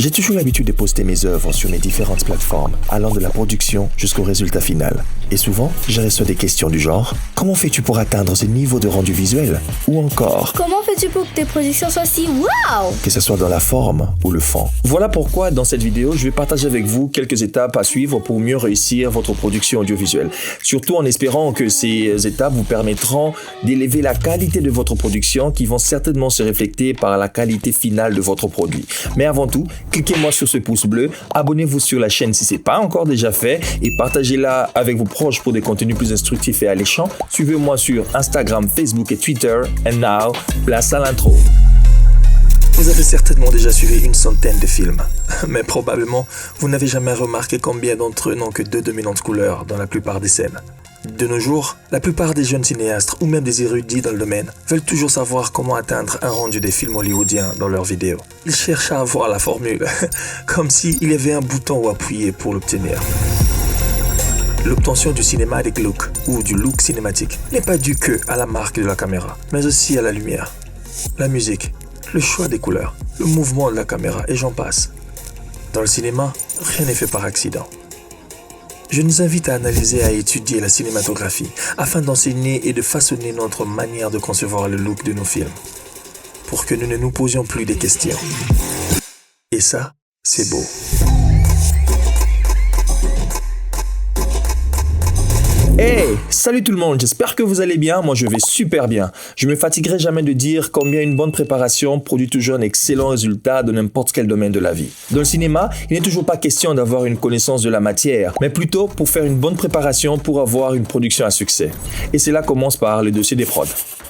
J'ai toujours l'habitude de poster mes œuvres sur mes différentes plateformes, allant de la production jusqu'au résultat final. Et souvent, je reçois des questions du genre « Comment fais-tu pour atteindre ce niveau de rendu visuel ?» Ou encore « Comment fais-tu pour que tes productions soient si wow ?» Que ce soit dans la forme ou le fond. Voilà pourquoi dans cette vidéo, je vais partager avec vous quelques étapes à suivre pour mieux réussir votre production audiovisuelle. Surtout en espérant que ces étapes vous permettront d'élever la qualité de votre production qui vont certainement se refléter par la qualité finale de votre produit. Mais avant tout, cliquez-moi sur ce pouce bleu, abonnez-vous sur la chaîne si ce n'est pas encore déjà fait et partagez-la avec vos proches pour des contenus plus instructifs et alléchants. Suivez-moi sur Instagram, Facebook et Twitter. And now, place à l'intro. Vous avez certainement déjà suivi une centaine de films, mais probablement vous n'avez jamais remarqué combien d'entre eux n'ont que deux dominantes couleurs dans la plupart des scènes. De nos jours, la plupart des jeunes cinéastes ou même des érudits dans le domaine veulent toujours savoir comment atteindre un rendu des films hollywoodiens dans leurs vidéos. Ils cherchent à avoir la formule, comme s'il y avait un bouton où appuyer pour l'obtenir. L'obtention du cinematic look ou du look cinématique n'est pas due que à la marque de la caméra, mais aussi à la lumière, la musique, le choix des couleurs, le mouvement de la caméra et j'en passe. Dans le cinéma, rien n'est fait par accident. Je nous invite à analyser et à étudier la cinématographie afin d'enseigner et de façonner notre manière de concevoir le look de nos films, pour que nous ne nous posions plus des questions. Et ça, c'est beau. Hey, salut tout le monde, j'espère que vous allez bien, moi je vais super bien. Je me fatiguerai jamais de dire combien une bonne préparation produit toujours un excellent résultat dans n'importe quel domaine de la vie. Dans le cinéma, il n'est toujours pas question d'avoir une connaissance de la matière, mais plutôt pour faire une bonne préparation pour avoir une production à succès. Et cela commence par le dossier des prods.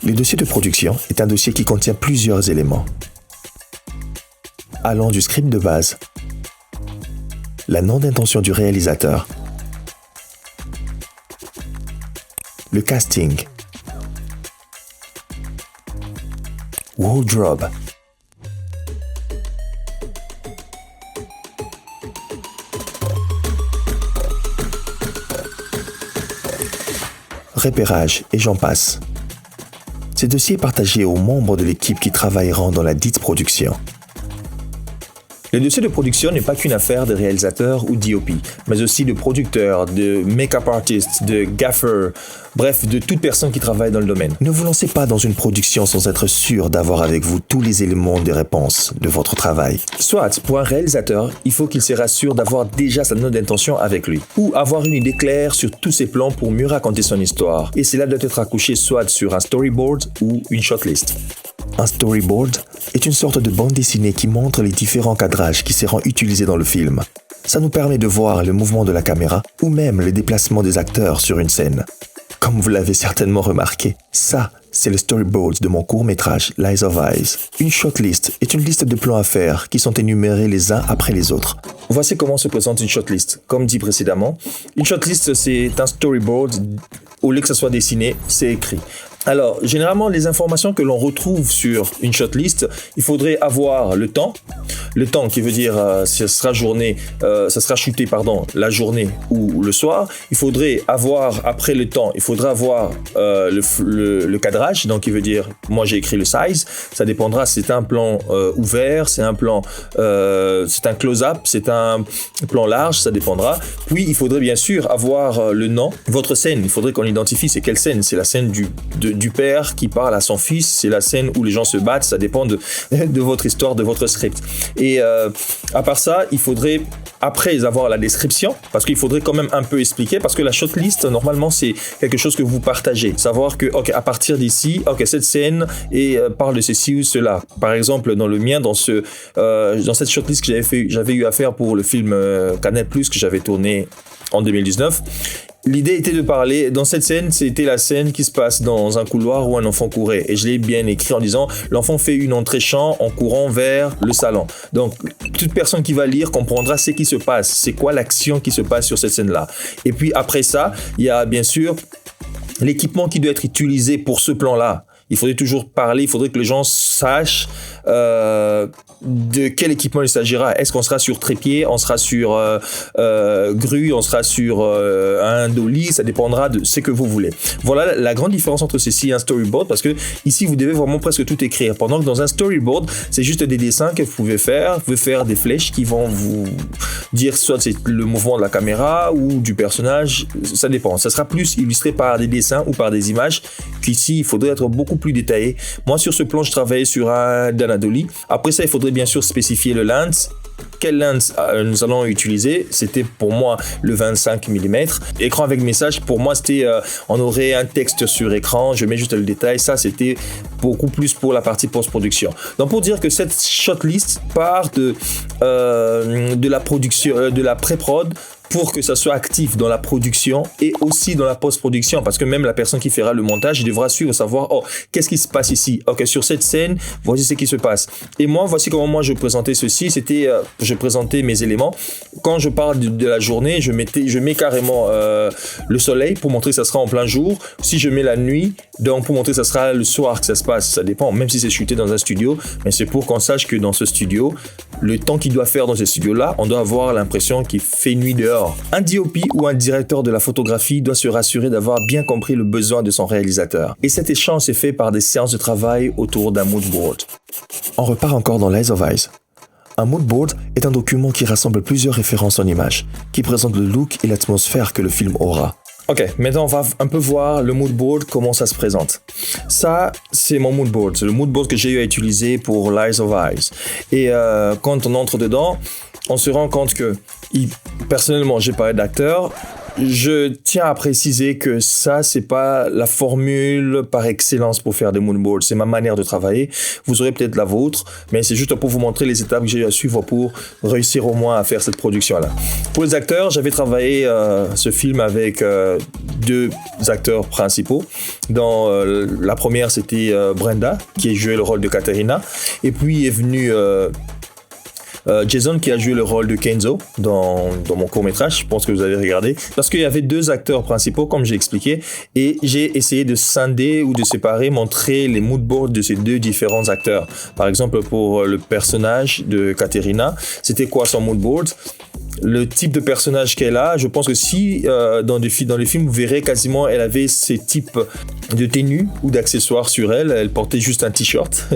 Le dossier de production est un dossier qui contient plusieurs éléments. Allant du script de base, la nom d'intention du réalisateur, le casting, wardrobe, repérage et j'en passe. Ce dossier est partagé aux membres de l'équipe qui travailleront dans la dite production. Le dossier de production n'est pas qu'une affaire de réalisateur ou d'IOP, mais aussi de producteurs, de make-up artists, de gaffers, bref, de toute personne qui travaille dans le domaine. Ne vous lancez pas dans une production sans être sûr d'avoir avec vous tous les éléments de réponse de votre travail. Soit, pour un réalisateur, il faut qu'il se rassure d'avoir déjà sa note d'intention avec lui, ou avoir une idée claire sur tous ses plans pour mieux raconter son histoire. Et cela doit être accouché soit sur un storyboard ou une shortlist. Un storyboard est une sorte de bande dessinée qui montre les différents cadrages qui seront utilisés dans le film. Ça nous permet de voir le mouvement de la caméra ou même le déplacement des acteurs sur une scène. Comme vous l'avez certainement remarqué, ça, c'est le storyboard de mon court-métrage Lies of Eyes. Une shortlist est une liste de plans à faire qui sont énumérés les uns après les autres. Voici comment se présente une shortlist. Comme dit précédemment, une shortlist, c'est un storyboard. Au lieu que ça soit dessiné, c'est écrit. Alors, généralement, les informations que l'on retrouve sur une shortlist, il faudrait avoir le temps qui veut dire ça sera shooté la journée ou le soir. Il faudrait avoir, après le temps, il faudra avoir le cadrage, donc qui veut dire, moi j'ai écrit le size, ça dépendra, c'est un plan ouvert, c'est un plan, c'est un close-up, c'est un plan large, ça dépendra. Puis, il faudrait bien sûr avoir le nom, votre scène, il faudrait qu'on identifie c'est quelle scène, c'est la scène du père qui parle à son fils, c'est la scène où les gens se battent, ça dépend de votre histoire, de votre script. Et à part ça, il faudrait après avoir la description, parce qu'il faudrait quand même un peu expliquer, parce que la shortlist, normalement, c'est quelque chose que vous partagez. Savoir que, ok, à partir d'ici, ok, cette scène parle de ceci ou cela. Par exemple, dans le mien, dans cette shortlist que j'avais eu à faire pour le film Canal+, que j'avais tourné en 2019, l'idée était de parler, dans cette scène, c'était la scène qui se passe dans un couloir où un enfant courait. Et je l'ai bien écrit en disant, l'enfant fait une entrée champ en courant vers le salon. Donc, toute personne qui va lire comprendra ce qui se passe. C'est quoi l'action qui se passe sur cette scène-là. Et puis après ça, il y a bien sûr l'équipement qui doit être utilisé pour ce plan-là. Il faudrait toujours parler, il faudrait que les gens sachent de quel équipement il s'agira. Est-ce qu'on sera sur trépied, on sera sur grue, on sera sur un dolly, ça dépendra de ce que vous voulez. Voilà la grande différence entre ceci et un storyboard, parce que ici vous devez vraiment presque tout écrire, pendant que dans un storyboard c'est juste des dessins que vous pouvez faire des flèches qui vont vous dire soit c'est le mouvement de la caméra ou du personnage, ça dépend. Ça sera plus illustré par des dessins ou par des images, qu'ici il faudrait être beaucoup plus détaillé. Moi sur ce plan je travaillais sur un Dolly. Après ça il faudrait bien sûr spécifier le lens. Quel lens nous allons utiliser? C'était pour moi le 25 mm. Écran avec message, pour moi c'était on aurait un texte sur écran, je mets juste le détail. Ça c'était beaucoup plus pour la partie post-production. Donc pour dire que cette shortlist part de la production, de la pré-prod, pour que ça soit actif dans la production et aussi dans la post-production, parce que même la personne qui fera le montage, il devra suivre, savoir, oh, qu'est-ce qui se passe ici? Ok, sur cette scène, voici ce qui se passe. Et moi, voici comment moi je présentais ceci. C'était, je présentais mes éléments. Quand je parle de la journée, je mets carrément le soleil pour montrer que ça sera en plein jour. Si je mets la nuit, donc pour montrer que ça sera le soir que ça se passe, ça dépend, même si c'est shooté dans un studio, mais c'est pour qu'on sache que dans ce studio, le temps qu'il doit faire dans ce studio-là, on doit avoir l'impression qu'il fait nuit dehors. Un DOP ou un directeur de la photographie doit se rassurer d'avoir bien compris le besoin de son réalisateur. Et cet échange s'est fait par des séances de travail autour d'un mood board. On repart encore dans l'Eyes of Eyes. Un mood board est un document qui rassemble plusieurs références en images, qui présente le look et l'atmosphère que le film aura. Ok, maintenant on va un peu voir le mood board, comment ça se présente. Ça, c'est mon mood board. C'est le mood board que j'ai eu à utiliser pour l'Eyes of Eyes. Et quand on entre dedans, on se rend compte que, personnellement, j'ai parlé d'acteur. Je tiens à préciser que ça, c'est pas la formule par excellence pour faire des moodboards. C'est ma manière de travailler. Vous aurez peut-être la vôtre, mais c'est juste pour vous montrer les étapes que j'ai à suivre pour réussir au moins à faire cette production-là. Pour les acteurs, j'avais travaillé ce film avec deux acteurs principaux. Dans la première, c'était Brenda, qui a joué le rôle de Katerina. Et puis est venu Jason, qui a joué le rôle de Kenzo dans mon court-métrage, je pense que vous avez regardé, parce qu'il y avait deux acteurs principaux, comme j'ai expliqué, et j'ai essayé de scinder ou de séparer, montrer les moodboards de ces deux différents acteurs. Par exemple, pour le personnage de Katerina, c'était quoi son moodboard? Le type de personnage qu'elle a, je pense que si dans les films, vous verrez quasiment, elle avait ces types de tenues ou d'accessoires sur elle. Elle portait juste un t-shirt.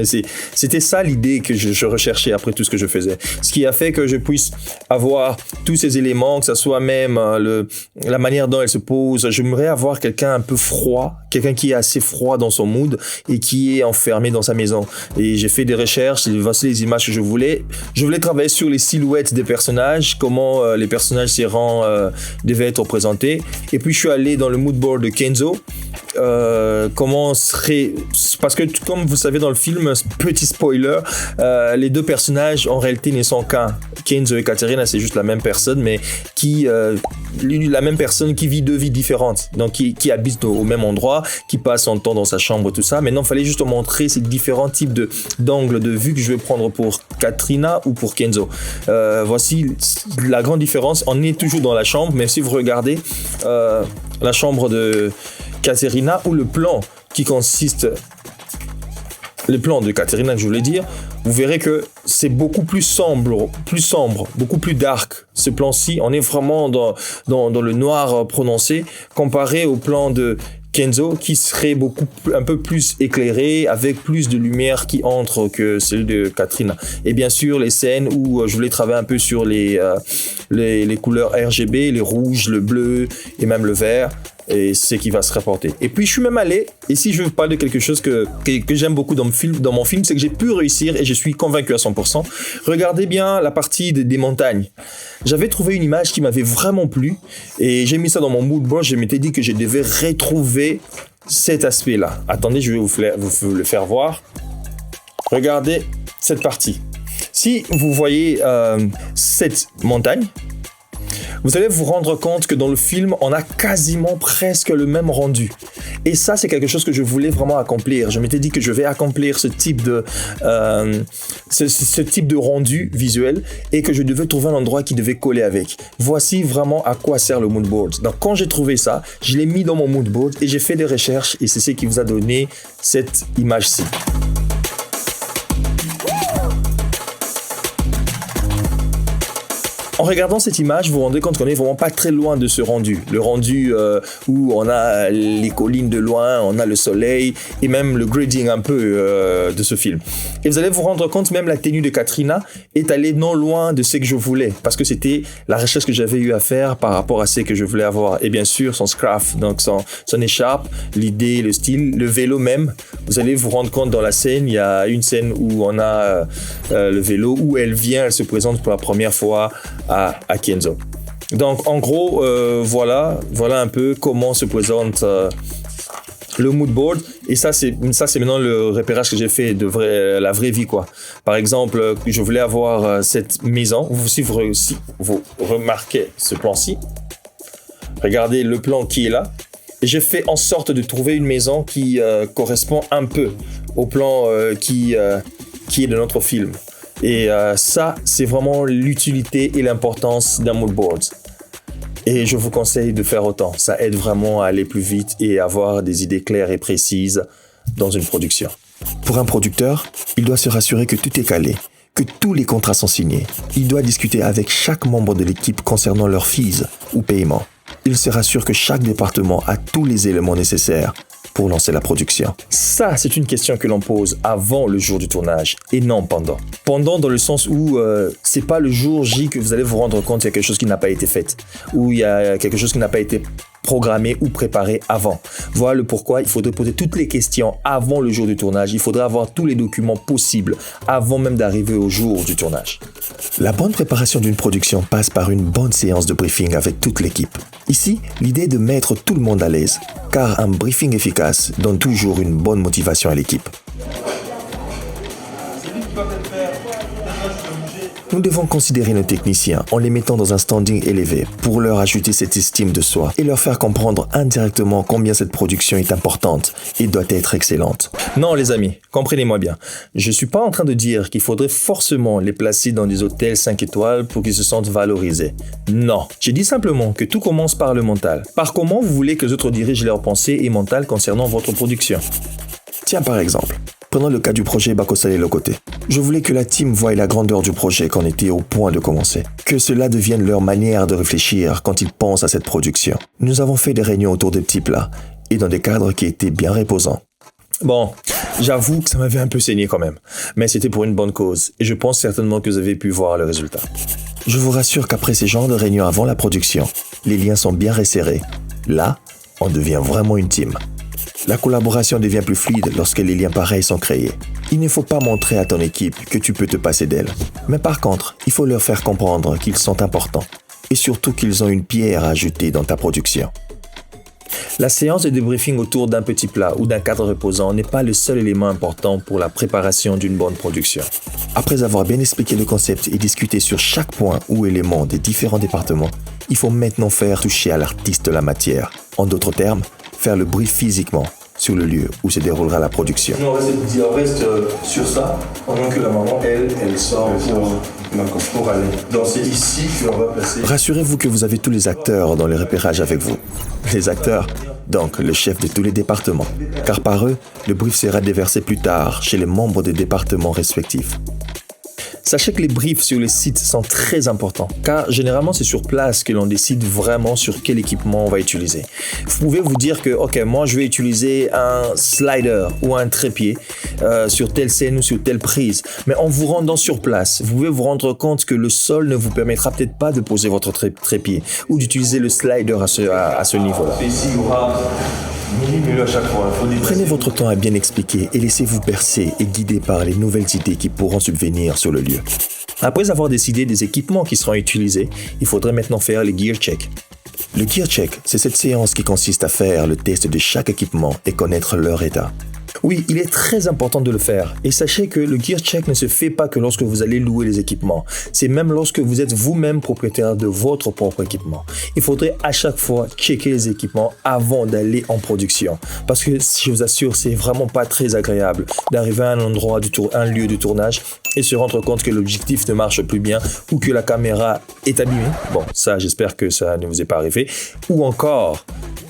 C'était ça l'idée que je recherchais après tout ce que je faisais. Ce qui a fait que je puisse avoir tous ces éléments, que ce soit même la manière dont elle se pose. J'aimerais avoir quelqu'un un peu froid, quelqu'un qui est assez froid dans son mood et qui est enfermé dans sa maison. Et j'ai fait des recherches, voici les images que je voulais. Je voulais travailler sur les silhouettes des personnages, comment les personnages serrant devaient être représentés. Et puis je suis allé dans le moodboard de Kenzo. Comment serait... Parce que comme vous savez dans le film, petit spoiler, les deux personnages en réalité ne sont qu'un. Kenzo et Katerina, c'est juste la même personne, mais la même personne qui vit deux vies différentes, donc qui habite au même endroit, qui passe son temps dans sa chambre, tout ça. Maintenant, il fallait juste montrer ces différents types d'angles de vue que je vais prendre pour Katerina ou pour Kenzo. Voici la grande différence. On est toujours dans la chambre, mais si vous regardez la chambre de Katerina ou le plan qui consiste... Le plan de Katerina, que je voulais dire, vous verrez que c'est beaucoup plus sombre, beaucoup plus dark. Ce plan-ci, on est vraiment dans le noir prononcé, comparé au plan de Kenzo, qui serait un peu plus éclairé, avec plus de lumière qui entre que celle de Katerina. Et bien sûr, les scènes où je voulais travailler un peu sur les couleurs RGB, les rouges, le bleu et même le vert. Et c'est qui va se rapporter. Et puis je suis même allé, et si je veux parler de quelque chose que j'aime beaucoup dans mon film, c'est que j'ai pu réussir et je suis convaincu à 100%. Regardez bien la partie des montagnes. J'avais trouvé une image qui m'avait vraiment plu et j'ai mis ça dans mon moodboard. Je m'étais dit que je devais retrouver cet aspect-là. Attendez, je vais vous le faire voir. Regardez cette partie. Si vous voyez cette montagne, vous allez vous rendre compte que dans le film, on a quasiment presque le même rendu. Et ça, c'est quelque chose que je voulais vraiment accomplir. Je m'étais dit que je vais accomplir ce type de rendu visuel et que je devais trouver un endroit qui devait coller avec. Voici vraiment à quoi sert le mood board. Donc, quand j'ai trouvé ça, je l'ai mis dans mon mood board et j'ai fait des recherches et c'est ce qui vous a donné cette image-ci. En regardant cette image, vous vous rendez compte qu'on est vraiment pas très loin de ce rendu. Le rendu où on a les collines de loin, on a le soleil et même le grading un peu de ce film. Et vous allez vous rendre compte, même la tenue de Katrina est allée non loin de ce que je voulais parce que c'était la recherche que j'avais eu à faire par rapport à ce que je voulais avoir. Et bien sûr, son scarf, donc son écharpe, l'idée, le style, le vélo même. Vous allez vous rendre compte dans la scène, il y a une scène où on a le vélo, où elle se présente pour la première fois à Kenzo. Donc en gros, voilà un peu comment se présente le mood board. Et ça c'est maintenant le repérage que j'ai fait de la vraie vie quoi. Par exemple, je voulais avoir cette maison. Vous remarquez ce plan-ci. Regardez le plan qui est là. Et j'ai fait en sorte de trouver une maison qui correspond un peu au plan qui est de notre film. Et ça, c'est vraiment l'utilité et l'importance d'un mood board. Et je vous conseille de faire autant. Ça aide vraiment à aller plus vite et avoir des idées claires et précises dans une production. Pour un producteur, il doit se rassurer que tout est calé, que tous les contrats sont signés. Il doit discuter avec chaque membre de l'équipe concernant leurs fees ou paiements. Il se rassure que chaque département a tous les éléments nécessaires pour lancer la production. Ça, c'est une question que l'on pose avant le jour du tournage et non pendant. Pendant dans le sens où c'est pas le jour J que vous allez vous rendre compte qu'il y a quelque chose qui n'a pas été fait ou il y a quelque chose qui n'a pas été programmé ou préparé avant. Voilà le pourquoi il faudrait poser toutes les questions avant le jour du tournage. Il faudrait avoir tous les documents possibles avant même d'arriver au jour du tournage. La bonne préparation d'une production passe par une bonne séance de briefing avec toute l'équipe. Ici, l'idée est de mettre tout le monde à l'aise, car un briefing efficace donne toujours une bonne motivation à l'équipe. Nous devons considérer nos techniciens en les mettant dans un standing élevé pour leur ajouter cette estime de soi et leur faire comprendre indirectement combien cette production est importante et doit être excellente. Non les amis, comprenez-moi bien. Je ne suis pas en train de dire qu'il faudrait forcément les placer dans des hôtels 5 étoiles pour qu'ils se sentent valorisés. Non, j'ai dit simplement que tout commence par le mental. Par comment vous voulez que les autres dirigent leurs pensées et mentales concernant votre production. Tiens par exemple, prenons le cas du projet Bakosale Lokote. Je voulais que la team voie la grandeur du projet quand on était au point de commencer. Que cela devienne leur manière de réfléchir quand ils pensent à cette production. Nous avons fait des réunions autour des petits plats et dans des cadres qui étaient bien reposants. Bon, j'avoue que ça m'avait un peu saigné quand même. Mais c'était pour une bonne cause et je pense certainement que vous avez pu voir le résultat. Je vous rassure qu'après ces genres de réunions avant la production, les liens sont bien resserrés. Là, on devient vraiment une team. La collaboration devient plus fluide lorsque les liens pareils sont créés. Il ne faut pas montrer à ton équipe que tu peux te passer d'elle. Mais par contre, il faut leur faire comprendre qu'ils sont importants et surtout qu'ils ont une pierre à ajouter dans ta production. La séance de débriefing autour d'un petit plat ou d'un cadre reposant n'est pas le seul élément important pour la préparation d'une bonne production. Après avoir bien expliqué le concept et discuté sur chaque point ou élément des différents départements, il faut maintenant faire toucher à l'artiste la matière. En d'autres termes, faire le brief physiquement sur le lieu où se déroulera la production. On reste sur ça pendant que la maman, elle sort pour aller. Donc c'est ici qu'on va passer. Rassurez-vous que vous avez tous les acteurs dans les repérages avec vous. Les acteurs, donc le chef de tous les départements. Car par eux, le brief sera déversé plus tard chez les membres des départements respectifs. Sachez que les briefs sur le site sont très importants, car généralement c'est sur place que l'on décide vraiment sur quel équipement on va utiliser. Vous pouvez vous dire que, ok, moi je vais utiliser un slider ou un trépied sur telle scène ou sur telle prise, mais en vous rendant sur place, vous pouvez vous rendre compte que le sol ne vous permettra peut-être pas de poser votre trépied ou d'utiliser le slider à ce niveau-là. Prenez votre temps à bien expliquer et laissez-vous bercer et guider par les nouvelles idées qui pourront subvenir sur le lieu. Après avoir décidé des équipements qui seront utilisés, il faudrait maintenant faire les gear checks. Le gear check, c'est cette séance qui consiste à faire le test de chaque équipement et connaître leur état. Oui, il est très important de le faire. Et sachez que le gear check ne se fait pas que lorsque vous allez louer les équipements. C'est même lorsque vous êtes vous-même propriétaire de votre propre équipement. Il faudrait à chaque fois checker les équipements avant d'aller en production. Parce que je vous assure, c'est vraiment pas très agréable d'arriver à un endroit un lieu de tournage et se rendre compte que l'objectif ne marche plus bien ou que la caméra est abîmée. Bon, ça, j'espère que ça ne vous est pas arrivé. Ou encore,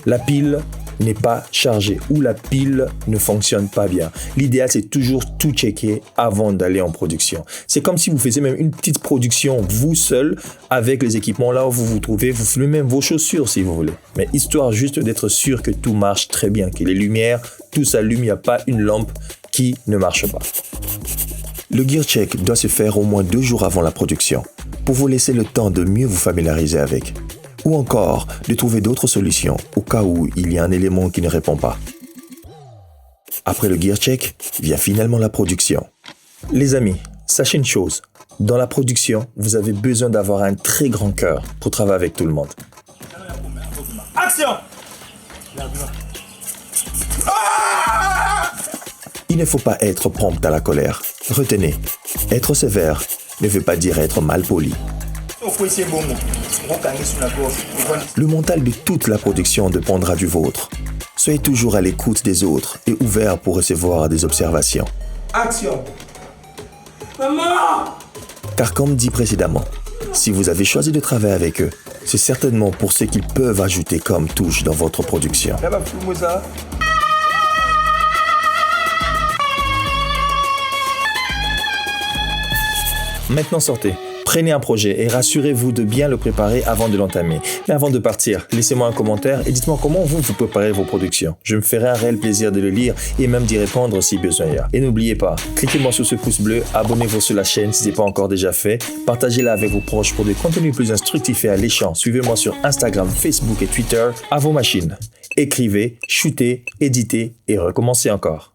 la pile n'est pas chargée ou la pile ne fonctionne pas bien. L'idéal, c'est toujours tout checker avant d'aller en production. C'est comme si vous faisiez même une petite production vous seul avec les équipements là où vous vous trouvez. Vous filmez même vos chaussures si vous voulez. Mais histoire juste d'être sûr que tout marche très bien, que les lumières, tout s'allume, il n'y a pas une lampe qui ne marche pas. Le gear check doit se faire au moins 2 jours avant la production pour vous laisser le temps de mieux vous familiariser avec. Ou encore de trouver d'autres solutions au cas où il y a un élément qui ne répond pas. Après le gear check, vient finalement la production. Les amis, sachez une chose, dans la production, vous avez besoin d'avoir un très grand cœur pour travailler avec tout le monde. Action! Il ne faut pas être prompt à la colère. Retenez, être sévère ne veut pas dire être mal poli. Le mental de toute la production dépendra du vôtre. Soyez toujours à l'écoute des autres et ouvert pour recevoir des observations. Action! Maman! Car comme dit précédemment, si vous avez choisi de travailler avec eux, c'est certainement pour ce qu'ils peuvent ajouter comme touche dans votre production. Maintenant sortez, prenez un projet et rassurez-vous de bien le préparer avant de l'entamer. Mais avant de partir, laissez-moi un commentaire et dites-moi comment vous préparez vos productions. Je me ferai un réel plaisir de le lire et même d'y répondre si besoin y a. Et n'oubliez pas, cliquez-moi sur ce pouce bleu, abonnez-vous sur la chaîne si ce n'est pas encore déjà fait, partagez-la avec vos proches pour des contenus plus instructifs et alléchants. Suivez-moi sur Instagram, Facebook et Twitter à vos machines. Écrivez, shootez, éditez et recommencez encore.